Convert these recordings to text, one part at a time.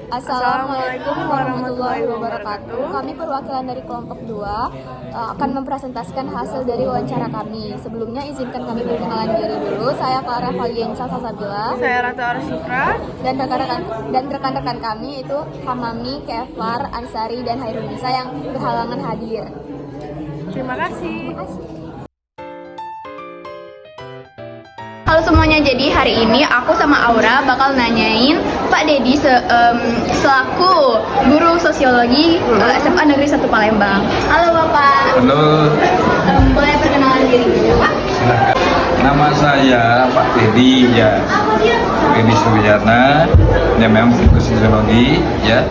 Assalamualaikum warahmatullahi wabarakatuh. Kami perwakilan dari kelompok 2 akan mempresentasikan hasil dari wawancara kami. Sebelumnya izinkan kami perkenalan diri dulu. Saya Clara Valienza Salsabila. Saya Ratu Arsufra. Dan rekan-rekan kami itu Hamami, Kefar, Ansari, dan Hairunisa yang berhalangan hadir. Terima kasih. Halo semuanya, jadi hari ini aku sama Aura bakal nanyain Pak Dedi selaku guru sosiologi SMA Negeri 1 Palembang. Halo Bapak. Halo. Boleh perkenalan diri dulu Pak? Silakan. Nama saya Pak Dedi ya. Dedi Suryana, yang memang fokus sosiologi ya.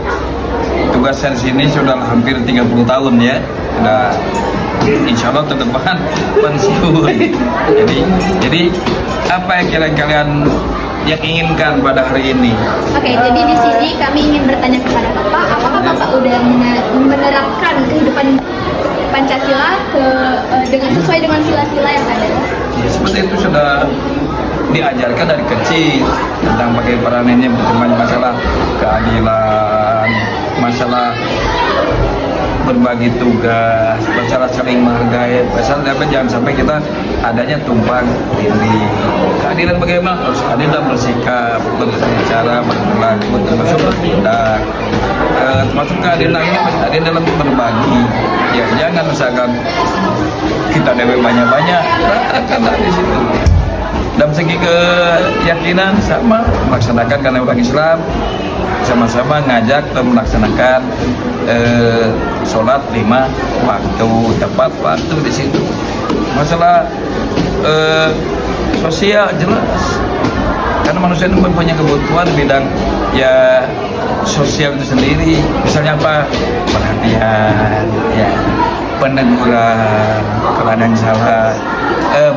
Tugas saya di sini sudah hampir 30 tahun ya. Sudah insya Allah tahun depan pensiun. Jadi apa yang kalian yang inginkan pada hari ini? Oke, jadi di sini kami ingin bertanya kepada Bapak, apakah Bapak udah menerapkan kehidupan Pancasila sesuai dengan sila-sila yang ada? Ya, seperti itu sudah diajarkan dari kecil tentang bagaimana ini masalah keadilan, masalah berbagi tugas, masalah saling menghargai, masalah jangan sampai kita adanya tumpang tindih. Keadilan bagaimana? Harus adil dalam bersikap, berbicara, berperilaku, termasuk bertindak. Termasuk keadilan ini adil dalam berbagi. Ya jangan misalkan kita dewe banyak-banyak, ratakan di situ. Dalam segi keyakinan sama melaksanakan karena orang Islam sama-sama ngajak melaksanakan sholat 5 waktu tepat waktu di situ. Masalah sosial jelas karena manusia itu mempunyai kebutuhan bidang ya sosial itu sendiri. Misalnya apa? Perhatian, ya, peneguran kalau ada yang salah,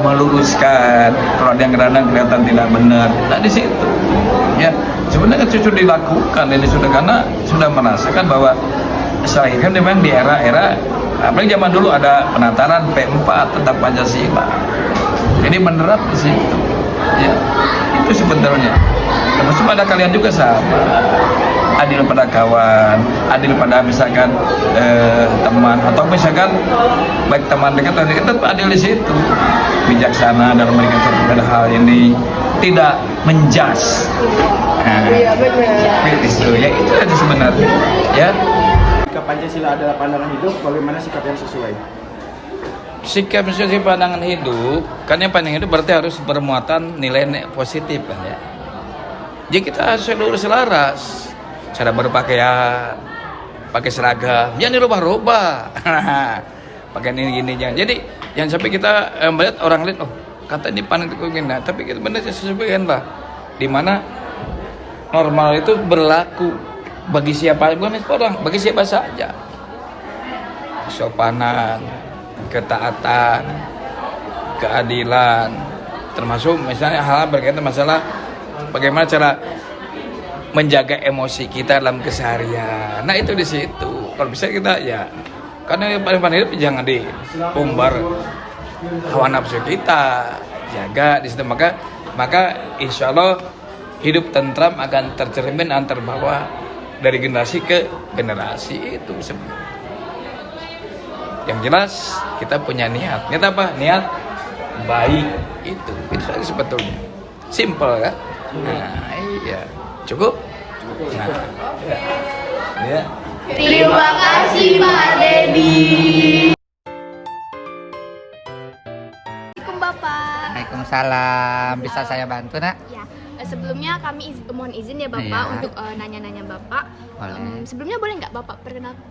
meluruskan kalau ada yang kadang kelihatan tidak benar. Nah di situ ya sebenarnya sudah dilakukan ini sudah karena sudah merasakan bahwa saya kan memang di era-era apalagi zaman dulu ada penataran P4 tentang Pancasila. Jadi menerap di situ. Ya, itu sebenarnya. Termasuk pada kalian juga sama. Adil pada kawan, adil pada misalkan teman atau misalkan baik teman dekat atau dekat adil di situ. Bijaksana dalam memberikan satu hal ini, tidak menjas. Iya benar. Itu ya itu aja sebenarnya. Ya. Jika Pancasila adalah pandangan hidup, bagaimana sikap yang sesuai? Sikap sesuai pandangan hidup, kan yang pandangan hidup berarti harus bermuatan nilai positif kan ya. Jadi kita harus seluruh selaras. Cara berpakaian, pakai seragam, jangan dirubah-rubah. Pakai ini gini jangan. Jadi jangan sampai kita melihat orang lain, oh kata ini pandangan itu gini, tapi kita benar sesuaikan lah. Dimana normal itu berlaku bagi siapa, bukan orang, bagi siapa saja. Kesopanan, ketaatan, keadilan, termasuk misalnya hal-hal berkaitan masalah bagaimana cara menjaga emosi kita dalam keseharian. Nah itu di situ. Kalau bisa kita ya, karena yang paling hidup jangan diumbar hawa nafsu kita, jaga di situ. Maka insya Allah hidup tentram akan tercermin antar bawah dari generasi ke generasi itu sebenarnya. Yang jelas kita punya niat. Niat apa? Niat baik itu saja sebetulnya. Simple kan? Nah iya. Cukup? Nah, ya. Terima kasih Pak Dedi. Assalamualaikum Bapak. Waalaikumsalam. Bisa saya bantu nak? Ya, sebelumnya kami mohon izin ya Bapak Iya. untuk nanya-nanya Bapak. Boleh. Sebelumnya boleh nggak Bapak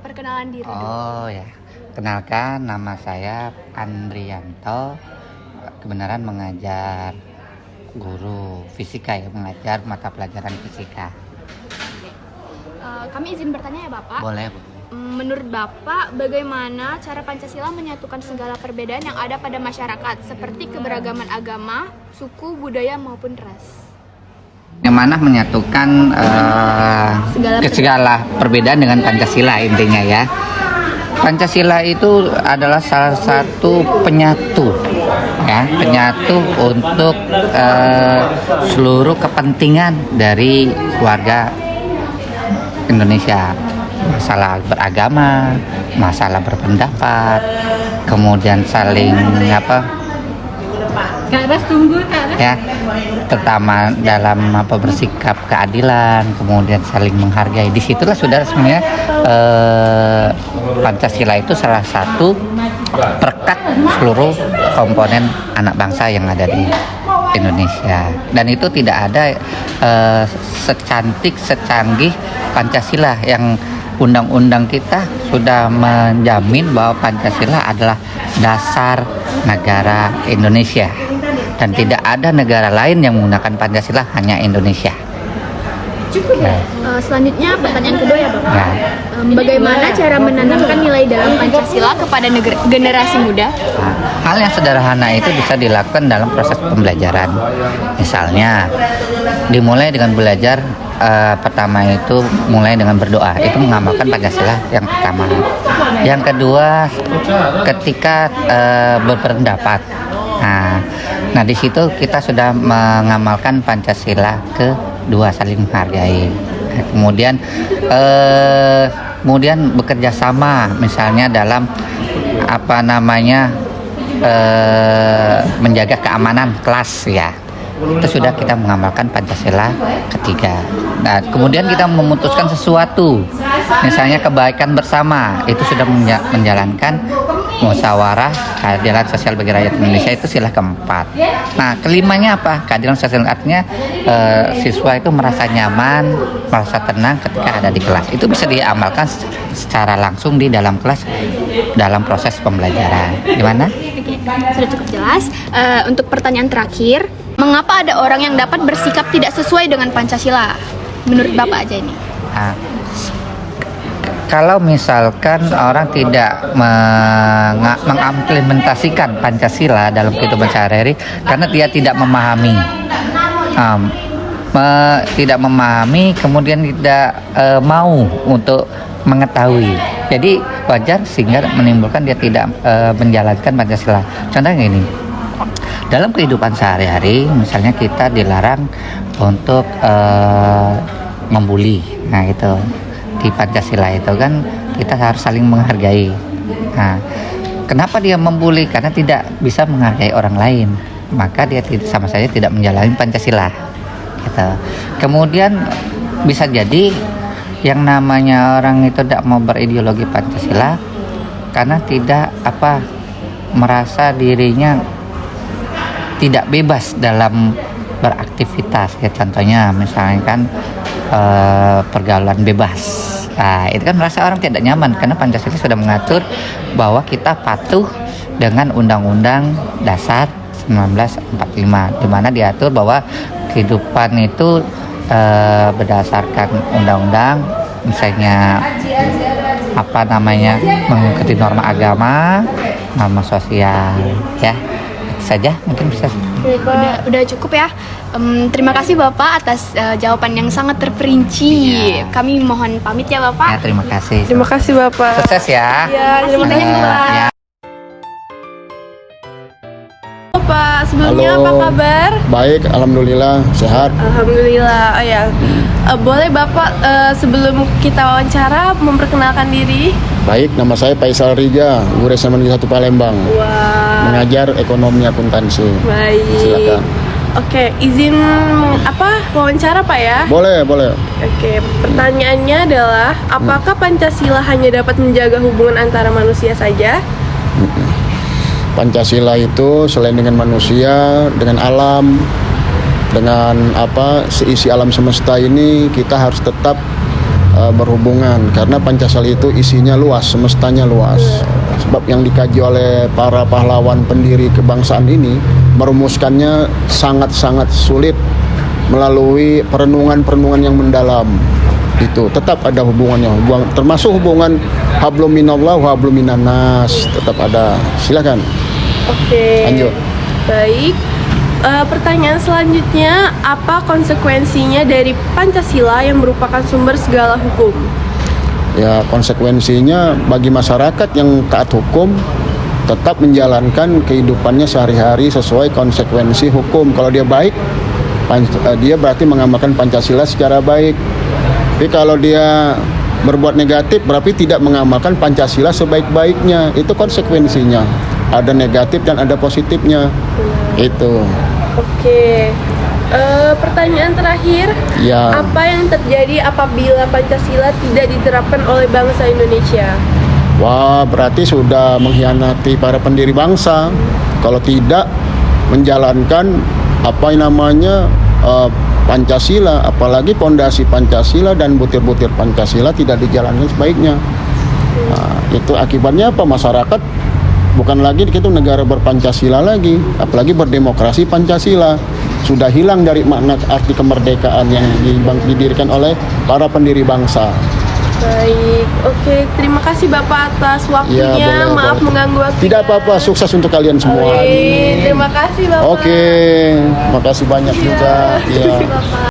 perkenalan diri dulu? Oh ya, kenalkan nama saya Andrianto. Kebenaran mengajar guru fisika ya, mengajar mata pelajaran fisika. Kami izin bertanya ya Bapak. Boleh. Menurut Bapak, bagaimana cara Pancasila menyatukan segala perbedaan yang ada pada masyarakat, seperti keberagaman agama, suku, budaya, maupun ras? Yang mana menyatukan segala perbedaan dengan Pancasila intinya ya. Pancasila itu adalah salah satu penyatu ya, penyatu untuk seluruh kepentingan dari warga Indonesia. Masalah beragama, masalah berpendapat, kemudian saling ya, terutama dalam bersikap keadilan, kemudian saling menghargai. Disitulah saudara sebenarnya Pancasila itu salah satu perekat seluruh komponen anak bangsa yang ada di Indonesia, dan itu tidak ada secantik secanggih Pancasila yang undang-undang kita sudah menjamin bahwa Pancasila adalah dasar negara Indonesia dan tidak ada negara lain yang menggunakan Pancasila, hanya Indonesia. Ya. Selanjutnya pertanyaan kedua ya Bapak. Ya. Bagaimana cara menanamkan nilai dalam Pancasila kepada generasi muda? Nah, hal yang sederhana itu bisa dilakukan dalam proses pembelajaran. Misalnya, dimulai dengan belajar pertama itu mulai dengan berdoa, itu mengamalkan Pancasila yang pertama. Yang kedua, ketika berpendapat. Nah, di situ kita sudah mengamalkan Pancasila kedua, saling menghargai. Nah, kemudian bekerja sama, misalnya dalam menjaga keamanan kelas ya. Itu sudah kita mengamalkan Pancasila ketiga. Nah, kemudian kita memutuskan sesuatu, misalnya kebaikan bersama, itu sudah menjalankan musyawarah keadilan sosial bagi rakyat Indonesia, itu sila keempat. Nah, kelimanya apa? Keadilan sosial, artinya siswa itu merasa nyaman, merasa tenang ketika ada di kelas. Itu bisa diamalkan secara langsung di dalam kelas dalam proses pembelajaran. Gimana? Oke, sudah cukup jelas. Untuk pertanyaan terakhir, mengapa ada orang yang dapat bersikap tidak sesuai dengan Pancasila? Menurut Bapak aja ini. Nah, kalau misalkan orang tidak mengimplementasikan Pancasila dalam kehidupan sehari-hari karena dia tidak memahami, kemudian tidak mau untuk mengetahui, jadi wajar sehingga menimbulkan dia tidak menjalankan Pancasila. Contohnya ini, dalam kehidupan sehari-hari, misalnya kita dilarang untuk membuli. Nah, itu di Pancasila itu kan kita harus saling menghargai. Nah, kenapa dia membuli? Karena tidak bisa menghargai orang lain, maka dia sama saja tidak menjalani Pancasila. Gitu. Kemudian bisa jadi yang namanya orang itu tidak mau berideologi Pancasila karena tidak merasa dirinya tidak bebas dalam beraktivitas. Ya, contohnya misalnya kan pergaulan bebas. Nah, itu kan merasa orang tidak nyaman karena Pancasila sudah mengatur bahwa kita patuh dengan Undang-Undang Dasar 1945, di mana diatur bahwa kehidupan itu berdasarkan undang-undang, misalnya mengikuti norma agama, norma sosial, ya. Itu saja mungkin bisa. Udah cukup ya. Terima kasih Bapak atas jawaban yang sangat terperinci. Iya. Kami mohon pamit ya Bapak. Ya, terima kasih. Terima kasih Bapak. Sukses ya. Ya, terima kasih Terima kasih, Bapak. Ya. Bapak, sebelumnya Halo. apa kabar? Baik, alhamdulillah sehat. Alhamdulillah. Oh ya. Boleh Bapak sebelum kita wawancara memperkenalkan diri? Baik, nama saya Faisal Rija, guru SMA Negeri 1 Palembang. Wah. Mengajar ekonomi akuntansi. Baik. Silakan. Oke, izin wawancara Pak ya? Boleh. Oke, pertanyaannya adalah apakah Pancasila hanya dapat menjaga hubungan antara manusia saja? Pancasila itu selain dengan manusia, dengan alam, dengan seisi alam semesta ini kita harus tetap berhubungan karena Pancasila itu isinya luas, semestanya luas. Sebab yang dikaji oleh para pahlawan pendiri kebangsaan ini merumuskannya sangat-sangat sulit melalui perenungan-perenungan yang mendalam. Itu tetap ada hubungannya, termasuk hubungan hablum minallah wa hablum minannas, tetap ada. Silakan. Oke. Lanjut. Baik. Pertanyaan selanjutnya, apa konsekuensinya dari Pancasila yang merupakan sumber segala hukum? Ya, konsekuensinya bagi masyarakat yang taat hukum tetap menjalankan kehidupannya sehari-hari sesuai konsekuensi hukum. Kalau dia baik, dia berarti mengamalkan Pancasila secara baik. Tapi kalau dia berbuat negatif berarti tidak mengamalkan Pancasila sebaik-baiknya. Itu konsekuensinya. Ada negatif dan ada positifnya. Itu. Oke. Pertanyaan terakhir, Ya. apa yang terjadi apabila Pancasila tidak diterapkan oleh bangsa Indonesia? Wah, berarti sudah mengkhianati para pendiri bangsa. Kalau tidak menjalankan apa yang namanya Pancasila, apalagi pondasi Pancasila dan butir-butir Pancasila tidak dijalankan sebaiknya. Nah, itu akibatnya apa? Masyarakat bukan lagi kita negara berpancasila lagi, apalagi berdemokrasi Pancasila. Sudah hilang dari makna arti kemerdekaan yang didirikan oleh para pendiri bangsa. Baik, oke. Terima kasih Bapak atas waktunya. Ya, boleh, Maaf boleh. mengganggu waktunya. Tidak apa-apa, sukses untuk kalian semua. Terima kasih Bapak. Oke, makasih banyak juga. Terima Ya. kasih Bapak.